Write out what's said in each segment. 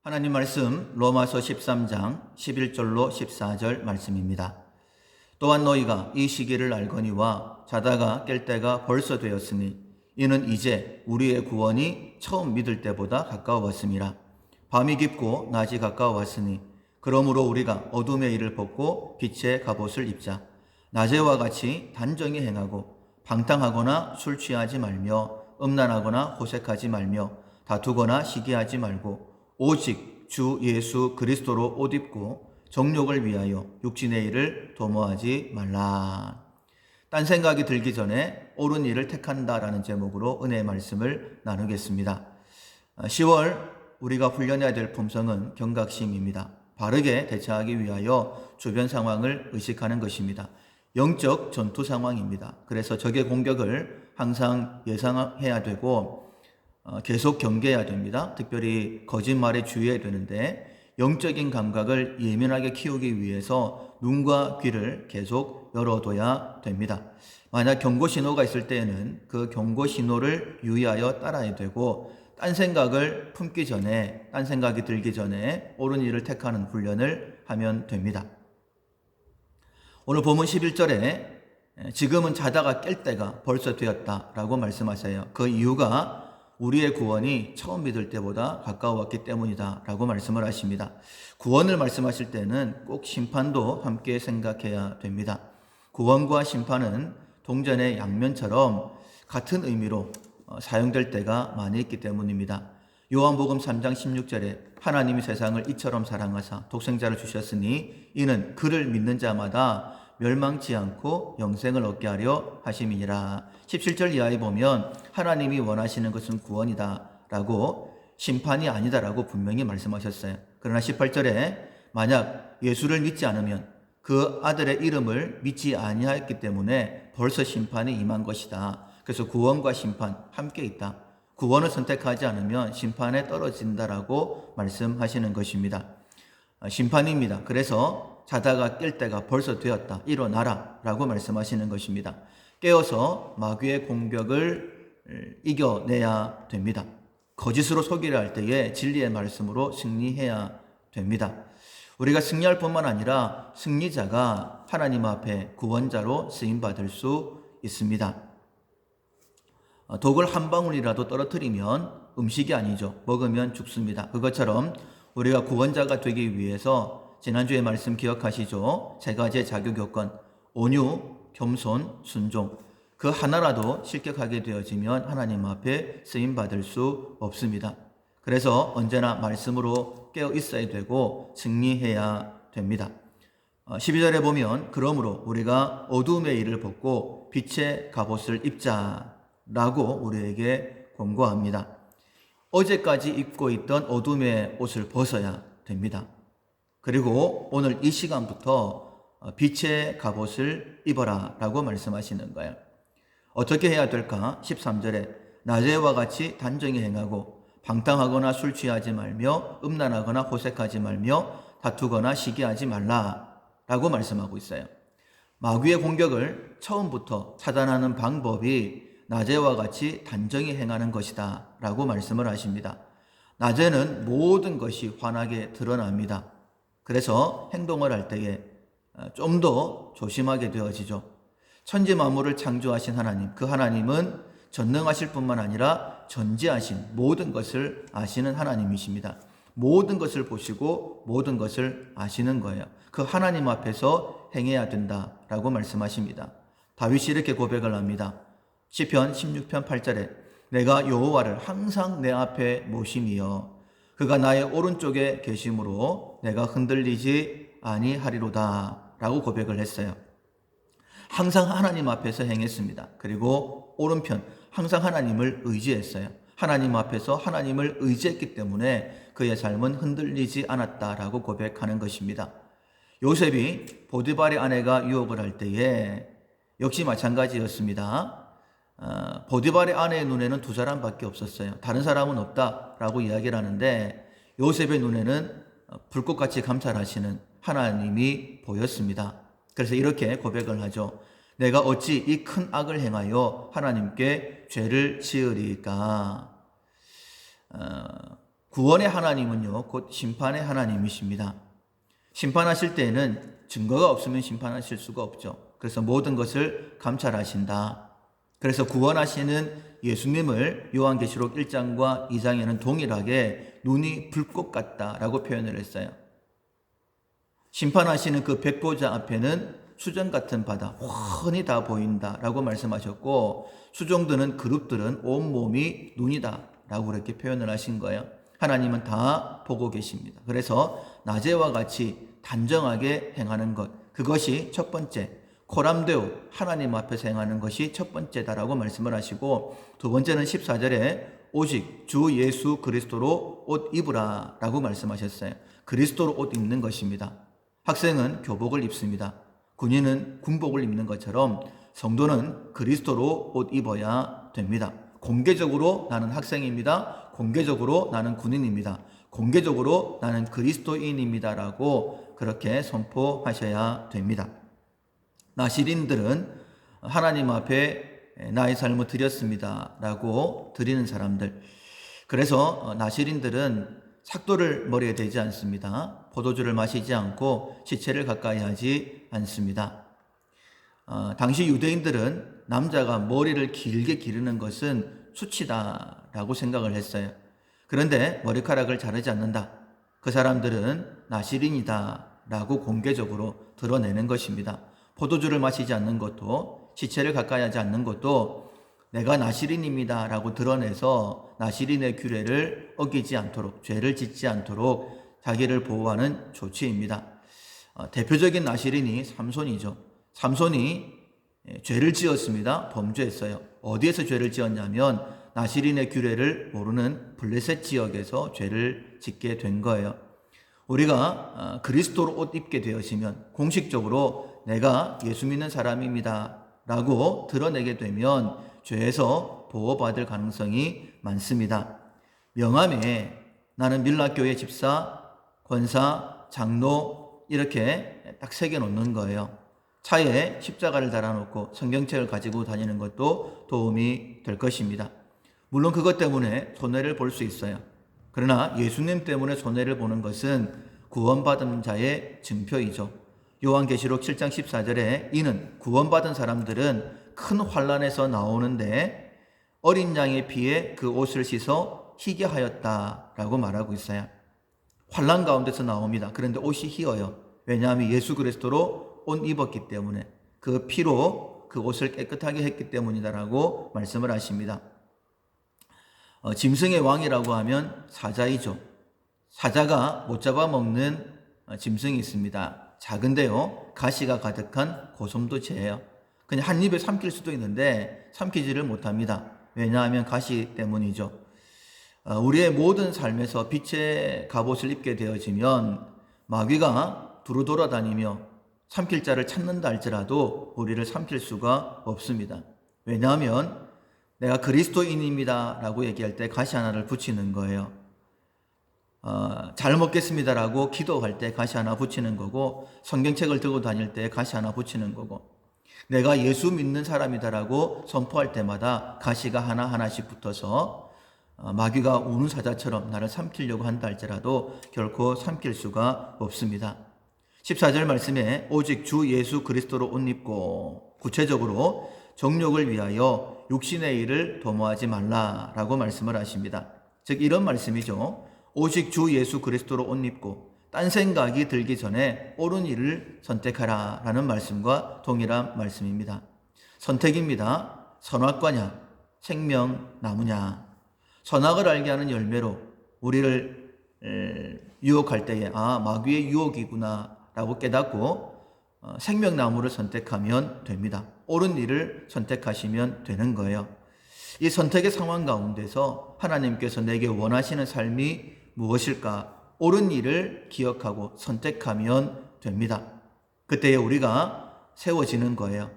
하나님 말씀 로마서 13장 11절로 14절 말씀입니다. 또한 너희가 이 시기를 알거니와 자다가 깰 때가 벌써 되었으니 이는 이제 우리의 구원이 처음 믿을 때보다 가까웠음이라. 밤이 깊고 낮이 가까웠으니 그러므로 우리가 어둠의 일을 벗고 빛의 갑옷을 입자. 낮에와 같이 단정히 행하고 방탕하거나 술 취하지 말며 음란하거나 호색하지 말며 다투거나 시기하지 말고 오직 주 예수 그리스도로 옷 입고 정욕을 위하여 육신의 일을 도모하지 말라. 딴 생각이 들기 전에 옳은 일을 택한다라는 제목으로 은혜의 말씀을 나누겠습니다. 10월 우리가 훈련해야 될 품성은 경각심입니다. 바르게 대처하기 위하여 주변 상황을 의식하는 것입니다. 영적 전투 상황입니다. 그래서 적의 공격을 항상 예상해야 되고 계속 경계해야 됩니다. 특별히 거짓말에 주의해야 되는데 영적인 감각을 예민하게 키우기 위해서 눈과 귀를 계속 열어둬야 됩니다. 만약 경고 신호가 있을 때에는 그 경고 신호를 유의하여 따라야 되고 딴 생각을 품기 전에, 딴 생각이 들기 전에 옳은 일을 택하는 훈련을 하면 됩니다. 오늘 본문 11절에 지금은 자다가 깰 때가 벌써 되었다라고 말씀하세요. 그 이유가 우리의 구원이 처음 믿을 때보다 가까웠기 때문이다 라고 말씀을 하십니다. 구원을 말씀하실 때는 꼭 심판도 함께 생각해야 됩니다. 구원과 심판은 동전의 양면처럼 같은 의미로 사용될 때가 많이 있기 때문입니다. 요한복음 3장 16절에 하나님이 세상을 이처럼 사랑하사 독생자를 주셨으니 이는 그를 믿는 자마다 멸망치 않고 영생을 얻게 하려 하심이니라. 17절 이하에 보면 하나님이 원하시는 것은 구원이다 라고 심판이 아니다 라고 분명히 말씀하셨어요. 그러나 18절에 만약 예수를 믿지 않으면 그 아들의 이름을 믿지 아니하였기 때문에 벌써 심판이 임한 것이다. 그래서 구원과 심판 함께 있다. 구원을 선택하지 않으면 심판에 떨어진다라고 말씀하시는 것입니다. 심판입니다. 그래서 자다가 깰 때가 벌써 되었다. 일어나라 라고 말씀하시는 것입니다. 깨어서 마귀의 공격을 이겨내야 됩니다. 거짓으로 속이려 할 때에 진리의 말씀으로 승리해야 됩니다. 우리가 승리할 뿐만 아니라 승리자가 하나님 앞에 구원자로 쓰임받을 수 있습니다. 독을 한 방울이라도 떨어뜨리면 음식이 아니죠. 먹으면 죽습니다. 그것처럼 우리가 구원자가 되기 위해서 지난주에 말씀 기억하시죠? 세 가지의 자격 요건, 온유, 겸손, 순종. 그 하나라도 실격하게 되어지면 하나님 앞에 쓰임받을 수 없습니다. 그래서 언제나 말씀으로 깨어 있어야 되고 승리해야 됩니다. 12절에 보면 그러므로 우리가 어둠의 일을 벗고 빛의 갑옷을 입자라고 우리에게 권고합니다. 어제까지 입고 있던 어둠의 옷을 벗어야 됩니다. 그리고 오늘 이 시간부터 빛의 갑옷을 입어라 라고 말씀하시는 거예요. 어떻게 해야 될까? 13절에 낮에와 같이 단정히 행하고 방탕하거나 술 취하지 말며 음란하거나 호색하지 말며 다투거나 시기하지 말라 라고 말씀하고 있어요. 마귀의 공격을 처음부터 차단하는 방법이 낮에와 같이 단정히 행하는 것이다 라고 말씀을 하십니다. 낮에는 모든 것이 환하게 드러납니다. 그래서 행동을 할 때에 좀 더 조심하게 되어지죠. 천지 만물을 창조하신 하나님, 그 하나님은 전능하실 뿐만 아니라 전지하신 모든 것을 아시는 하나님이십니다. 모든 것을 보시고 모든 것을 아시는 거예요. 그 하나님 앞에서 행해야 된다라고 말씀하십니다. 다윗이 이렇게 고백을 합니다. 시편 16편 8절에 내가 여호와를 항상 내 앞에 모심이여 그가 나의 오른쪽에 계심으로 내가 흔들리지 아니하리로다 라고 고백을 했어요. 항상 하나님 앞에서 행했습니다. 그리고 오른편 항상 하나님을 의지했어요. 하나님 앞에서 하나님을 의지했기 때문에 그의 삶은 흔들리지 않았다라고 고백하는 것입니다. 요셉이 보디발의 아내가 유혹을 할 때에 역시 마찬가지였습니다. 보디발의 아내의 눈에는 두 사람밖에 없었어요. 다른 사람은 없다라고 이야기를 하는데 요셉의 눈에는 불꽃같이 감찰하시는 하나님이 보였습니다. 그래서 이렇게 고백을 하죠. 내가 어찌 이 큰 악을 행하여 하나님께 죄를 지으리까. 구원의 하나님은요, 곧 심판의 하나님이십니다. 심판하실 때에는 증거가 없으면 심판하실 수가 없죠. 그래서 모든 것을 감찰하신다. 그래서 구원하시는 예수님을 요한계시록 1장과 2장에는 동일하게 눈이 불꽃 같다라고 표현을 했어요. 심판하시는 그 백보자 앞에는 수정 같은 바다, 훤히 다 보인다라고 말씀하셨고, 수종드는 그룹들은 온몸이 눈이다라고 그렇게 표현을 하신 거예요. 하나님은 다 보고 계십니다. 그래서 낮에와 같이 단정하게 행하는 것, 그것이 첫 번째, 코람데오, 하나님 앞에서 행하는 것이 첫 번째다라고 말씀을 하시고, 두 번째는 14절에 오직 주 예수 그리스도로 옷 입으라 라고 말씀하셨어요. 그리스도로 옷 입는 것입니다. 학생은 교복을 입습니다. 군인은 군복을 입는 것처럼 성도는 그리스도로 옷 입어야 됩니다. 공개적으로 나는 학생입니다. 공개적으로 나는 군인입니다. 공개적으로 나는 그리스도인입니다 라고 그렇게 선포하셔야 됩니다. 나시린들은 하나님 앞에 나의 삶을 드렸습니다 라고 드리는 사람들. 그래서 나시린들은 삭도를 머리에 대지 않습니다. 포도주를 마시지 않고 시체를 가까이 하지 않습니다. 당시 유대인들은 남자가 머리를 길게 기르는 것은 수치다라고 생각을 했어요. 그런데 머리카락을 자르지 않는다. 그 사람들은 나시린이다라고 공개적으로 드러내는 것입니다. 포도주를 마시지 않는 것도, 시체를 가까이 하지 않는 것도 내가 나시린입니다 라고 드러내서 나시린의 규례를 어기지 않도록, 죄를 짓지 않도록 자기를 보호하는 조치입니다. 대표적인 나시린이 삼손이죠. 삼손이 죄를 지었습니다. 범죄했어요. 어디에서 죄를 지었냐면 나시린의 규례를 모르는 블레셋 지역에서 죄를 짓게 된 거예요. 우리가 그리스도로 옷 입게 되어지면 공식적으로 내가 예수 믿는 사람입니다 라고 드러내게 되면 죄에서 보호받을 가능성이 많습니다. 명함에 나는 밀라교회 집사, 권사, 장로 이렇게 딱 새겨놓는 거예요. 차에 십자가를 달아놓고 성경책을 가지고 다니는 것도 도움이 될 것입니다. 물론 그것 때문에 손해를 볼 수 있어요. 그러나 예수님 때문에 손해를 보는 것은 구원받은 자의 증표이죠. 요한계시록 7장 14절에 이는 구원받은 사람들은 큰 환난에서 나오는데 어린 양의 피에 그 옷을 씻어 희게 하였다라고 말하고 있어요. 환난 가운데서 나옵니다. 그런데 옷이 희어요. 왜냐하면 예수 그리스도로 옷 입었기 때문에, 그 피로 그 옷을 깨끗하게 했기 때문이다라고 말씀을 하십니다. 짐승의 왕이라고 하면 사자이죠. 사자가 못 잡아먹는 짐승이 있습니다. 작은데요, 가시가 가득한 고솜도치예요. 그냥 한 입에 삼킬 수도 있는데 삼키지를 못합니다. 왜냐하면 가시 때문이죠. 우리의 모든 삶에서 빛의 갑옷을 입게 되어지면 마귀가 두루 돌아다니며 삼킬 자를 찾는다 할지라도 우리를 삼킬 수가 없습니다. 왜냐하면 내가 그리스도인입니다 라고 얘기할 때 가시 하나를 붙이는 거예요. 잘 먹겠습니다 라고 기도할 때 가시 하나 붙이는 거고, 성경책을 들고 다닐 때 가시 하나 붙이는 거고, 내가 예수 믿는 사람이다 라고 선포할 때마다 가시가 하나하나씩 붙어서 마귀가 우는 사자처럼 나를 삼키려고 한다 할지라도 결코 삼킬 수가 없습니다. 14절 말씀에 오직 주 예수 그리스도로 옷 입고, 구체적으로 정욕을 위하여 육신의 일을 도모하지 말라라고 말씀을 하십니다. 즉 이런 말씀이죠. 오직 주 예수 그리스도로 옷 입고 딴 생각이 들기 전에 옳은 일을 선택하라 라는 말씀과 동일한 말씀입니다. 선택입니다. 선악과냐 생명나무냐. 선악을 알게 하는 열매로 우리를 유혹할 때에 마귀의 유혹이구나 라고 깨닫고 생명나무를 선택하면 됩니다. 옳은 일을 선택하시면 되는 거예요. 이 선택의 상황 가운데서 하나님께서 내게 원하시는 삶이 무엇일까? 옳은 일을 기억하고 선택하면 됩니다. 그때에 우리가 세워지는 거예요.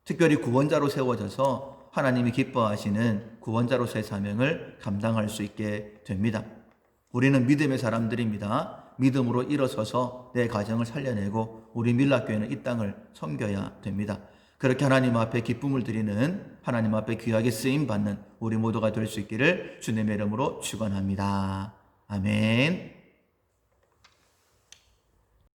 특별히 구원자로 세워져서 하나님이 기뻐하시는 구원자로서의 사명을 감당할 수 있게 됩니다. 우리는 믿음의 사람들입니다. 믿음으로 일어서서 내 가정을 살려내고 우리 밀라교회는 이 땅을 섬겨야 됩니다. 그렇게 하나님 앞에 기쁨을 드리는, 하나님 앞에 귀하게 쓰임받는 우리 모두가 될 수 있기를 주님의 이름으로 축원합니다. 아멘.